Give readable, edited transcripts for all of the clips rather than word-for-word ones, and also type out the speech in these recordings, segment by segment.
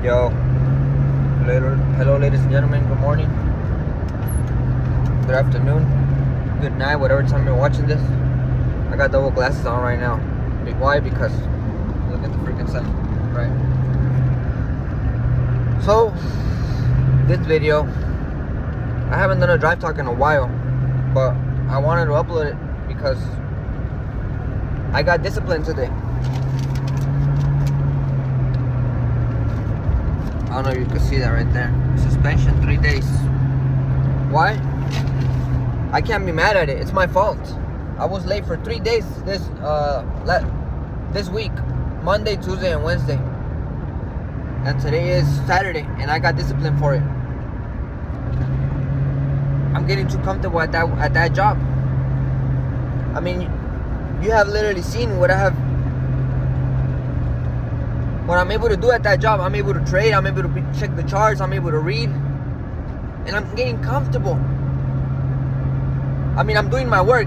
Yo, hello, ladies and gentlemen. Good morning, good afternoon, good night, whatever time you're watching this. I got double glasses on right now. Why? Because look at the freaking sun, right? So, this video, I haven't done a drive talk in a while, but I wanted to upload it because I got disciplined today. I don't know if you can see that right there. Suspension 3 days. Why? I can't be mad at it. It's my fault. I was late for 3 days this week. Monday, Tuesday, and Wednesday. And today is Saturday, and I got disciplined for it. I'm getting too comfortable at that job. I mean, you have literally seen what I'm able to do at that job. I'm able to trade, I'm able to check the charts, I'm able to read, and I'm getting comfortable. I mean, I'm doing my work.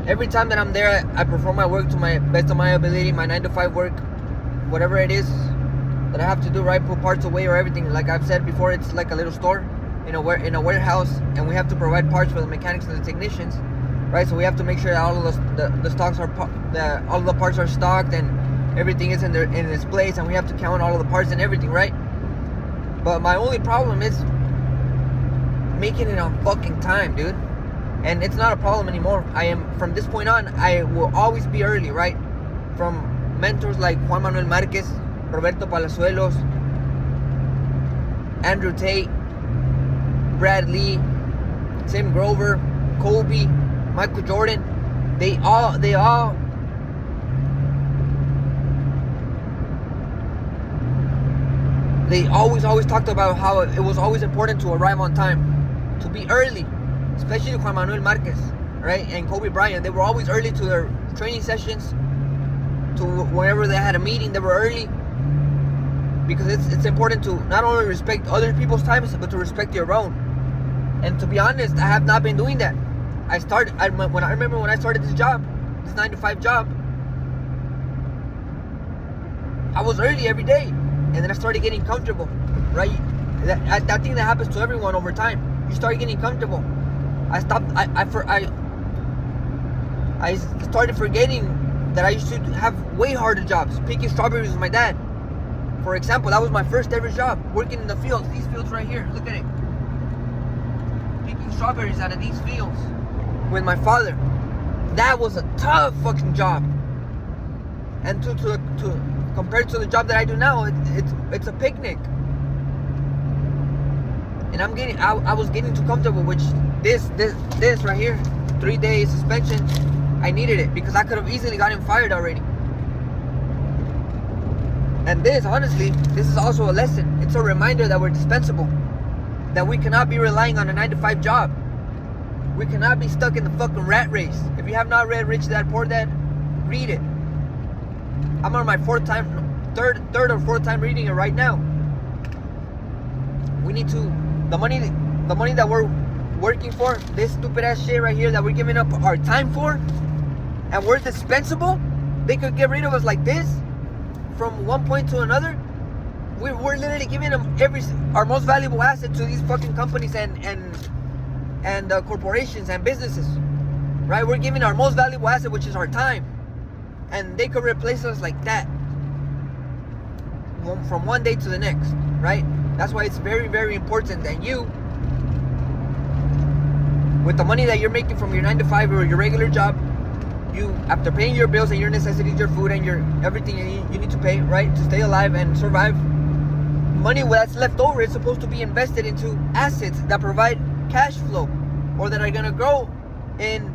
Every time that I'm there, I perform my work to my best of my ability, my 9 to 5 work, whatever it is that I have to do, right? Put parts away or everything. Like I've said before, it's like a little store in a warehouse, and we have to provide parts for the mechanics and the technicians, right? So we have to make sure that all of the stocks are all of the parts are stocked and everything is in its place, and we have to count all of the parts and everything, right? But my only problem is making it on fucking time, dude. And it's not a problem anymore. From this point on, I will always be early, right? From mentors like Juan Manuel Marquez, Roberto Palazuelos, Andrew Tate, Brad Lee, Tim Grover, Kobe, Michael Jordan, they all always talked about how it was always important to arrive on time, to be early, especially Juan Manuel Marquez, right? And Kobe Bryant. They were always early to their training sessions, to whenever they had a meeting, they were early, because it's important to not only respect other people's times, but to respect your own. And to be honest, I have not been doing that. I remember when I started this job, this 9 to 5 job, I was early every day. And then I started getting comfortable, right? That thing that happens to everyone over time. You start getting comfortable. I started forgetting that I used to have way harder jobs. Picking strawberries with my dad, for example. That was my first ever job, working in the fields. These fields right here, look at it. Picking strawberries out of these fields with my father. That was a tough fucking job. And to compared to the job that I do now, it's a picnic. And I was getting too comfortable, which this right here, 3 days suspension, I needed it, because I could have easily gotten fired already. And honestly, this is also a lesson. It's a reminder that we're dispensable, that we cannot be relying on a 9 to 5 job. We cannot be stuck in the fucking rat race. If you have not read Rich Dad Poor Dad, read it. I'm on my third or fourth time reading it right now. We need to, the money that we're working for, this stupid ass shit right here that we're giving up our time for, and we're dispensable. They could get rid of us like this from one point to another. We're literally giving them our most valuable asset to these fucking companies and corporations and businesses, right? We're giving our most valuable asset, which is our time. And they could replace us like that from one day to the next, right? That's why it's very, very important that you, with the money that you're making from your 9 to 5 or your regular job, you, after paying your bills and your necessities, your food and your everything you need to pay, right, to stay alive and survive, money that's left over is supposed to be invested into assets that provide cash flow, or that are gonna grow in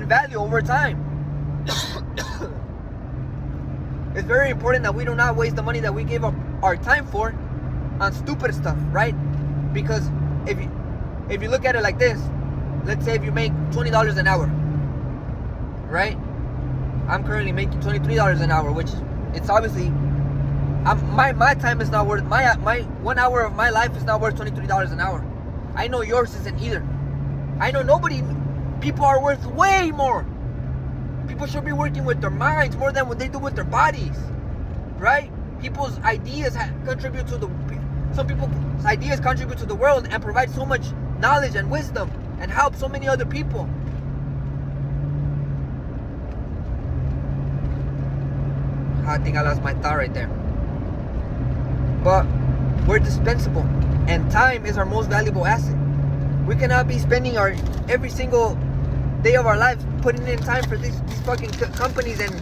value over time. It's very important that we do not waste the money that we gave up our time for on stupid stuff, right? Because if you look at it like this, let's say if you make $20 an hour, right? I'm currently making $23 an hour, which it's obviously, my time is not worth, my 1 hour of my life is not worth $23 an hour. I know yours isn't either. I know people are worth way more. People should be working with their minds more than what they do with their bodies, right? people's ideas contribute to the some people's ideas contribute to the world and provide so much knowledge and wisdom and help so many other people. I think I lost my thought right there. But we're dispensable, and time is our most valuable asset. We cannot be spending our every single day of our lives putting in time for these fucking companies and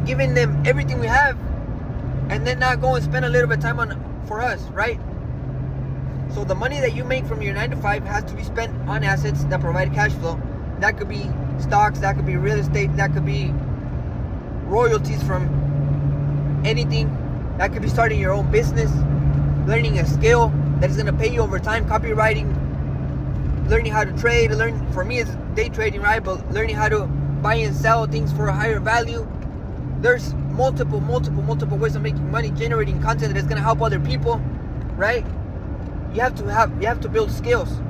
giving them everything we have, and then not go and spend a little bit of time for us, right? So the money that you make from your 9 to 5 has to be spent on assets that provide cash flow. That could be stocks, that could be real estate, that could be royalties from anything. That could be starting your own business, learning a skill that is going to pay you over time, copywriting, learning how to trade. For me, it's day trading, right? But learning how to buy and sell things for a higher value. There's multiple ways of making money, generating content that is going to help other people, right? You have to build skills,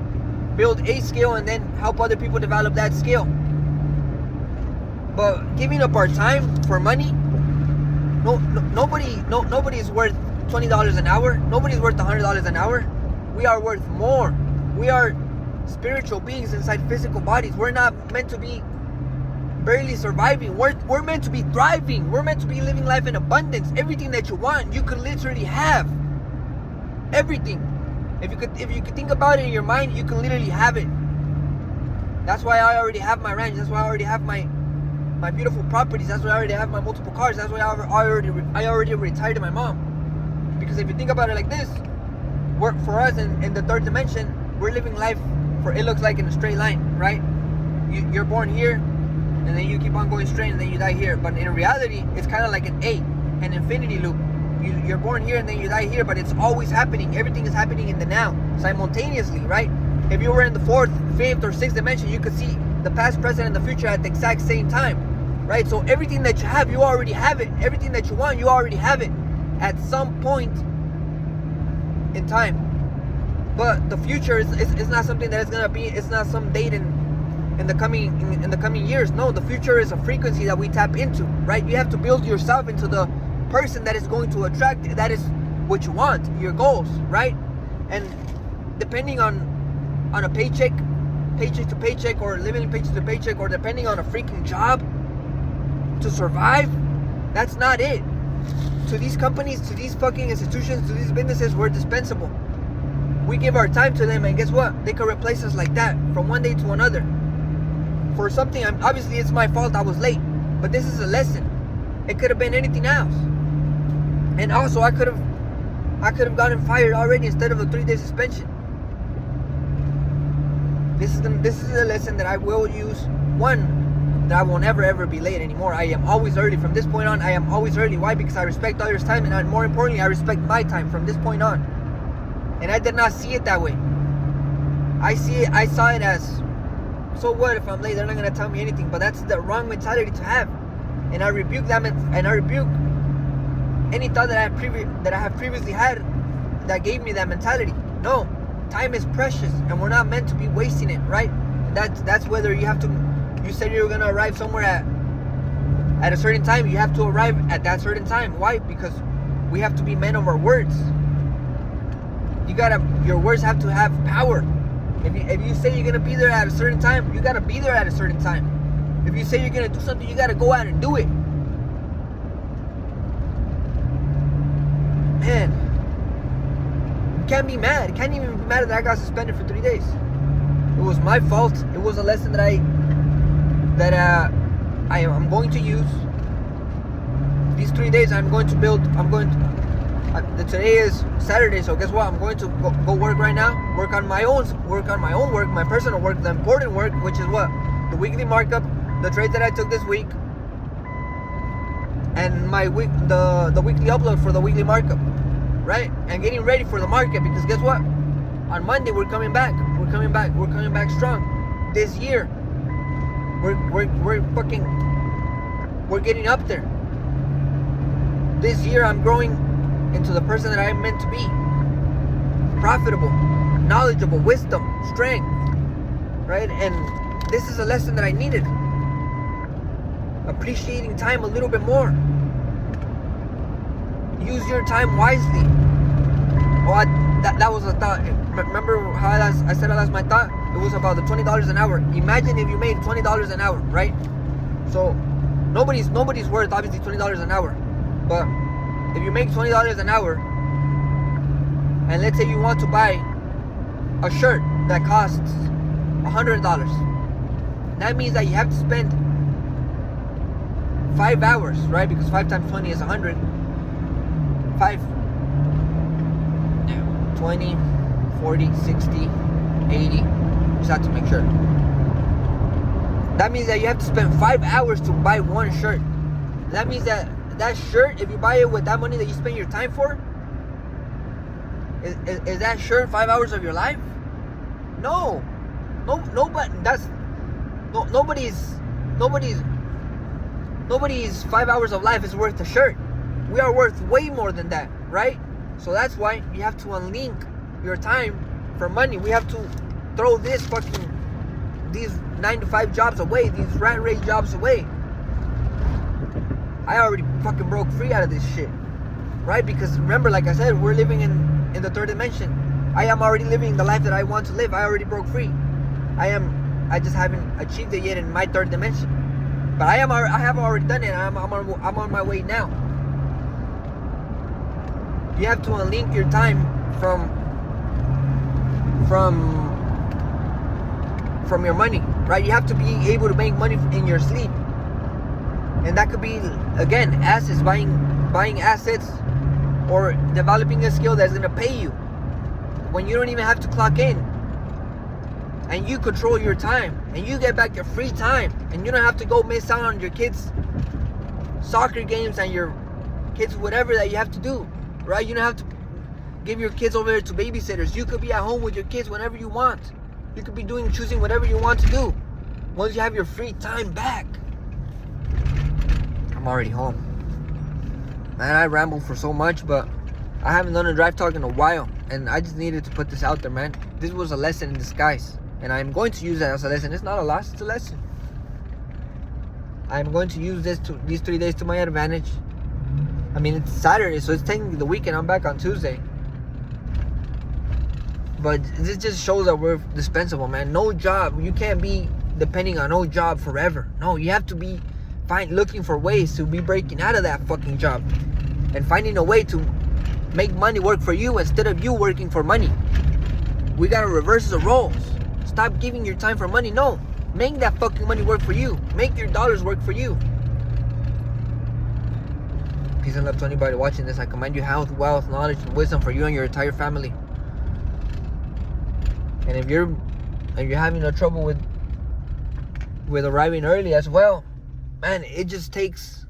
build a skill, and then help other people develop that skill. But giving up our time for money, nobody is worth $20 an hour. Nobody's worth $100 an hour. We are worth more. We are spiritual beings inside physical bodies. We're not meant to be barely surviving. We're meant to be thriving. We're meant to be living life in abundance. Everything that you want, you could literally have. Everything. If you could think about it in your mind, you can literally have it. That's why I already have my ranch. That's why I already have my beautiful properties. That's why I already have my multiple cars. That's why I already retired my mom. Because if you think about it like this, for us in the third dimension, we're living life it looks like in a straight line, right? You're born here, and then you keep on going straight, and then you die here. But in reality, it's kind of like an infinity loop. You're born here, and then you die here, but it's always happening. Everything is happening in the now, simultaneously, right? If you were in the fourth, fifth, or sixth dimension, you could see the past, present, and the future at the exact same time, right? So everything that you have, you already have it. Everything that you want, you already have it at some point in time. But the future is not something that is gonna be. It's not some date in the coming years. No, the future is a frequency that we tap into, right? You have to build yourself into the person that is going to attract. That is what you want, your goals, right? And depending on a paycheck to paycheck, or living paycheck to paycheck, or depending on a freaking job to survive, that's not it. To these companies, to these fucking institutions, to these businesses, we're dispensable. We give our time to them, and guess what? They can replace us like that from one day to another. For something, obviously it's my fault I was late, but this is a lesson. It could have been anything else. And also I could have gotten fired already instead of a 3-day suspension. This is a lesson that I will use. One, that I will never ever be late anymore. I am always early. From this point on, I am always early. Why? Because I respect others' time, and more importantly, I respect my time from this point on. And I did not see it that way. I saw it as, so what if I'm late? They're not gonna tell me anything. But that's the wrong mentality to have. And I rebuke them, and I rebuke any thought that I have previously had that gave me that mentality. No, time is precious, and we're not meant to be wasting it, right? And that's whether you have to. You said you were gonna arrive somewhere at a certain time. You have to arrive at that certain time. Why? Because we have to be men of our words. Your words have to have power. If you say you're gonna be there at a certain time, you gotta be there at a certain time. If you say you're gonna do something, you gotta go out and do it. Man, you can't be mad. You can't even be mad that I got suspended for 3 days. It was my fault. It was a lesson that I'm going to use. These 3 days today is Saturday, so guess what? I'm going to go work right now. Work on my own work, my personal work, the important work, which is what? The weekly markup, the trades that I took this week, and the weekly upload for the weekly markup, right? And getting ready for the market, because guess what? On Monday we're coming back. We're coming back strong. This year, we're getting up there. This year I'm growing into the person that I'm meant to be. Profitable, knowledgeable, wisdom, strength, right? And this is a lesson that I needed. Appreciating time a little bit more. use your time wisely. Oh, that was a thought. Remember how I said that's my thought? It was about the $20 an hour. Imagine if you made $20 an hour, right? So nobody's worth obviously $20 an hour. But if you make $20 an hour, and let's say you want to buy a shirt that costs $100, that means that you have to spend 5 hours, right? Because 5 times 20 is 100. 20, 40, 60, 80. Just have to make sure. That means that you have to spend 5 hours to buy one shirt. That means that shirt, if you buy it with that money that you spend your time for, is that shirt 5 hours of your life? No, but nobody's 5 hours of life is worth a shirt. We are worth way more than that, right? So that's why you have to unlink your time for money. We have to throw these 9-to-5 jobs away, these rat race jobs away. I already fucking broke free out of this shit, right? Because remember, like I said, we're living in the third dimension. I am already living the life that I want to live. I already broke free. I just haven't achieved it yet in my third dimension. But I have already done it. I'm on my way now. You have to unlink your time from your money, right? You have to be able to make money in your sleep, and that could be, again, assets, buying assets, or developing a skill that's gonna pay you when you don't even have to clock in, and you control your time, and you get back your free time, and you don't have to go miss out on your kids' soccer games and your kids' whatever that you have to do. Right? You don't have to give your kids over to babysitters. You could be at home with your kids whenever you want. You could be choosing whatever you want to do once you have your free time back. I'm already home. Man, I rambled for so much, but I haven't done a drive talk in a while, and I just needed to put this out there, man. This was a lesson in disguise, and I'm going to use that as a lesson. It's not a loss, it's a lesson. I'm going to use these 3 days to my advantage. I mean, it's Saturday, so it's technically the weekend. I'm back on Tuesday. But this just shows that we're dispensable, man. No job. You can't be depending on no job forever. No, you have to be looking for ways to be breaking out of that fucking job and finding a way to make money work for you instead of you working for money. We gotta reverse the roles. Stop giving your time for money. No, make that fucking money work for you. Make your dollars work for you. Peace and love to anybody watching this. I command you health, wealth, knowledge, and wisdom for you and your entire family. And if you're having no trouble with arriving early as well, man, it just takes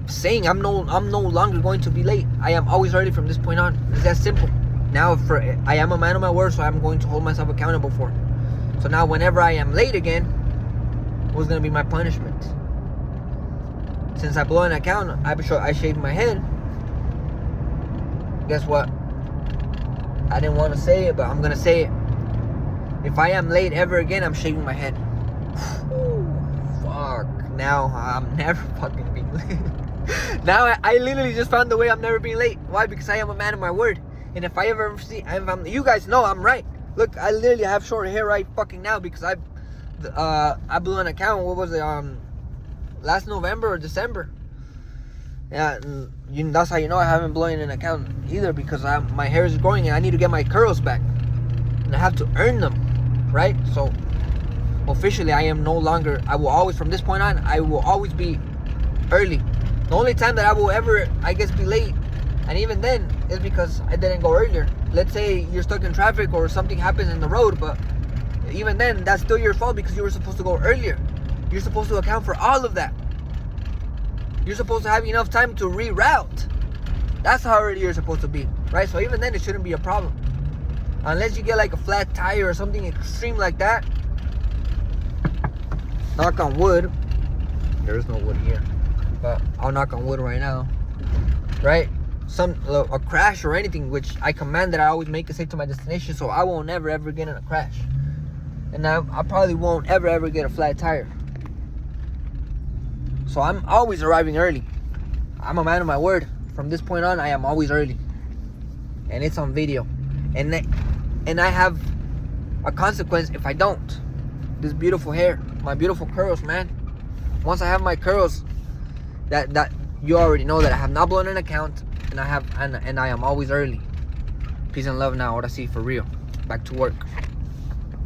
saying I'm no longer going to be late. I am always early from this point on. It's that simple. Now, I am a man of my word, so I'm going to hold myself accountable for it. So now, whenever I am late again, what's going to be my punishment? Since I blow an account, I shaved my head. Guess what? I didn't want to say it, but I'm going to say it. If I am late ever again, I'm shaving my head. Fuck. Now I'm never fucking being late. Now I literally just found the way I'm never being late. Why? Because I am a man of my word. And if I ever see, you guys know I'm right. Look, I literally have short hair right fucking now because I blew an account. What was it? Last November or December. Yeah, that's how you know I haven't blown an account either, because my hair is growing and I need to get my curls back, and I have to earn them, right? So officially, I will always, from this point on, I will always be early. The only time that I will ever, I guess, be late, and even then, is because I didn't go earlier. Let's say you're stuck in traffic or something happens in the road, but even then, that's still your fault because you were supposed to go earlier. You're supposed to account for all of that. You're supposed to have enough time to reroute. That's how early you're supposed to be, right? So even then, it shouldn't be a problem. Unless you get like a flat tire or something extreme like that. Knock on wood. There is no wood here, but I'll knock on wood right now, right? A crash or anything, which I command that I always make it safe to my destination, so I won't ever get in a crash, and I probably won't ever get a flat tire. So I'm always arriving early. I'm a man of my word. From this point on, I am always early. And it's on video. And I have a consequence if I don't. This beautiful hair, my beautiful curls, man. Once I have my curls, that you already know that I have not blown an account, and I am always early. Peace and love now. Ahora sí, for real. Back to work.